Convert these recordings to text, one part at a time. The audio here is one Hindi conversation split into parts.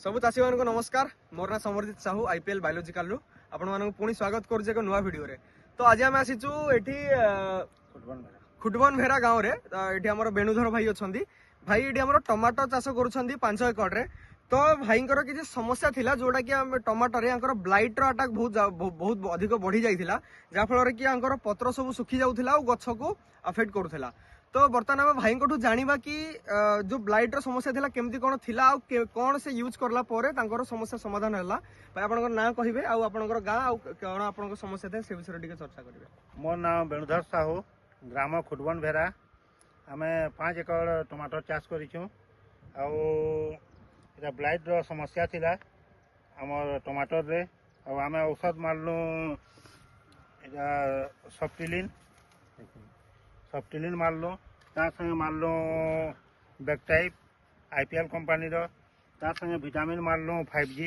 सबु चाषी मान नमस्कार। मोर ना समरजित साहू आईपीएल बायोलॉजिकल आपण पुणी स्वागत कर एक नुआ वीडियो रे। तो आज आम आसीचु एठी खुटबन भेरा गाँव रे। एठी हमर बेणुधर भाई अछंती। भाई एठी हमर टमाटो चाष करूछंती 5 एकड़ रे। तो भाईंकर किसी समस्या थिला जोटा कि टमाटर रे ब्लाइट रो अटैक बहुत अधिक बढ़ी जाइथिला, जा फल कि पत्र सब सुखी जाउथिला और गछ को अफेक्ट करूथिला। तो बर्तमान आम भाई को जानिबा कि जो ब्लाइट रो समस्या थिला केमती कोन थिला आ कोन से यूज करला परे तांकर समस्या समाधान होला। भाई आपनकर नाम कहिबे आ आपनकर गां आ कोन आपनकर समस्या थे से विषय टिके चर्चा करिवे। मोर नाम बेणुधर साहू, ग्राम खुटबन भेरा। आमे 5 एकड़ टमाटर चाष करिछु आ एटा ब्लाइट रो समस्या थिला हमर टमाटर रे। आ आमे औषध मारलु एटा सफ्टिलिन मारलु, ता संगे मारलु बैकटाइप आईपीएल कंपनी रो, ता संगे विटामिन मारलु 5G।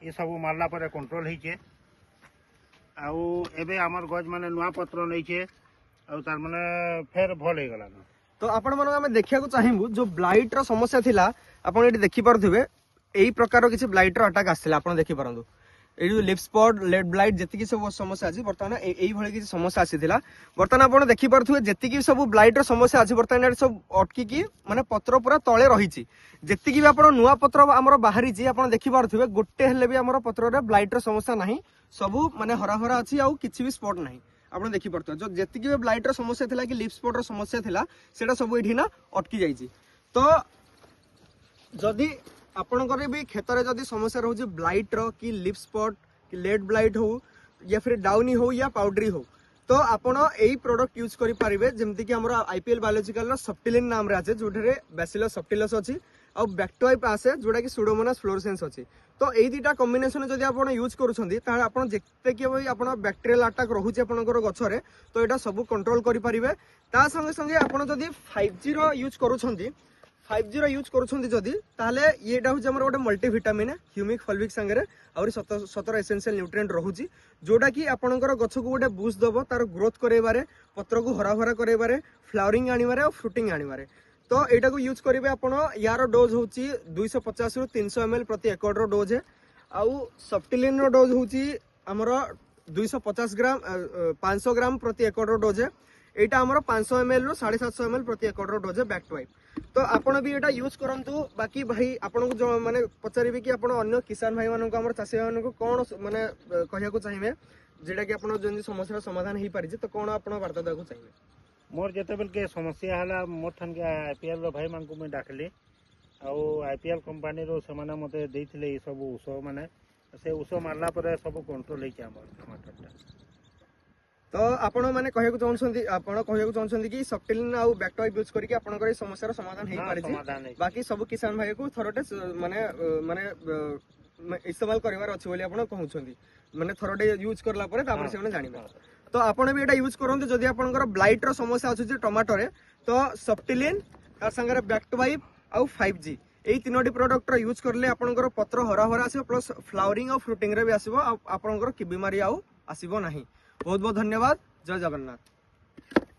ये सब मारला पर कंट्रोल होइछे। आउ एबे हमर गज माने नुआ पत्र नइछे आ तार माने फेर भल हे गला। तो आपण मन आमे देखिया को चाहिबु जो ब्लाइट रो समस्या थिला आपण एठी देखि परथुबे एई प्रकार किछि ब्लाइट रो अटैक आसिला आपण देखि परंतु एठी लिप स्पॉट लेड ब्लाइट जति सब समस्या अछि वर्तमान एई भले किछि समस्या आसिथिला। वर्तमान आपण देखि परथुबे जति सब ब्लाइट रो समस्या अछि वर्तमान एठी सब अटकी की माने पत्र पूरा तळे रहिछि। जति भी आपण नुआ पत्र हमर बाहरी छी आपण देखि परथुबे गोटे हेले भी हमर पत्र रे ब्लाइट रो समस्या नाही, सब माने हरा हरा अछि आ किछि भी स्पॉट नाही। आप देखि परथुबे जो जति भी ब्लाइट रो समस्या थिला कि लिप स्पॉट रो समस्या थिला सेटा सब एठी ना अटकी जाइछि। तो जदि आपनकर भी खेत रे जदि समस्या रहउछि ब्लाइट रो कि लिप स्पॉट कि लेड ब्लाइट हो या फिर डाउनी हो या पाउडरी हो, तो आपण एई प्रोडक्ट यूज करि पारिबे जेमति कि हमरा आईपीएल बायोलॉजिकल रो सफ्टिलिन नाम रे आछे जोठरे बैसिलस सफ्टिलस अछि और बैक्टोइप आसे जोटा कि सुडोमोनास फ्लोरेसेंस अछि। तो एई दुटा कॉम्बिनेशन जदि आपण यूज करूछंती ता आपण जेते कि भाई आपण बैक्टीरियल अटैक रहउछि आपनकर गछ रे तो एटा सब कंट्रोल करि पारिबे। ता संगे संगे आपण जदि 5G रो यूज करूछंती 5G रो यूज करूछंती जदि ताले येटा होछि हमर गोटे मल्टीविटामिन है ह्यूमिक फॉल्विक संगे और 17 एसेंशियल न्यूट्रिएंट रहउछि जोटा कि आपनकर गछ को गोटे बूस्ट दबो तार ग्रोथ करेबारे, पत्र को हरा भरा करेबारे, फ्लावरिंग आनिबारे और फ्रूटिंग आनिबारे। तो एटा को यूज करिवे आपण यार डोज होछि 250 रु 300 ml प्रति एकड़ रो डोज है। आउ सफ्टिलिन रो डोज होछि हमर 250 ग्राम 500 ग्राम प्रति एकड़ रो डोज है। एटा हमर 500 ml रु 750 ml प्रति एकड़ रो डोज है बैक्टवाइप। तो आपण भी एटा यूज करंतु। बाकी भाई आपण को जो माने पचारिबे कि आपण अन्य किसान भाई मानन को हमर चाषी मानन को कोन माने कहिया को चाहिबे जेटा कि आपण जंदी समस्या समाधान हे पारि तो कोन आपण वार्ता देको चाहिबे। मोर जेतेबेल के समस्या हला मोर ठन के आईपीएल रो भाई मान को मैं डाकली आ आईपीएल कंपनी रो समाना मते देथिले सब उस माने से उस मारला पर सब कंट्रोल हे हमर टमाटर टा। तो आपण माने कहिया को चाहछंती आपण कहिया को चाहछंती कि सफ्टिलिन आ बैक्टोइप यूज करके आपनकर ए समस्या रो समाधान हे पारि छी। बाकी सब किसान भाई को थरोटे माने माने इस्तेमाल करिवार अछि बोली आपण कहउछंती माने थरोटे यूज करला परे तापर से माने जानिबे। तो आपण भी एटा यूज करंतु जदि आपनकर ब्लाइट रो समस्या अछि जे टमाटर रे तो सफ्टिलिन तार संगे बैक्टोइप आ 5G एई तीनोटी प्रोडक्ट रो यूज करले आपनकर पत्र हरा हरा आसीबो प्लस फ्लावरिंग और फ्रूटिंग रे भी आसीबो आपनकर कि बीमारी आउ आसीबो नाही। बहुत बहुत धन्यवाद। जय जगन्नाथ।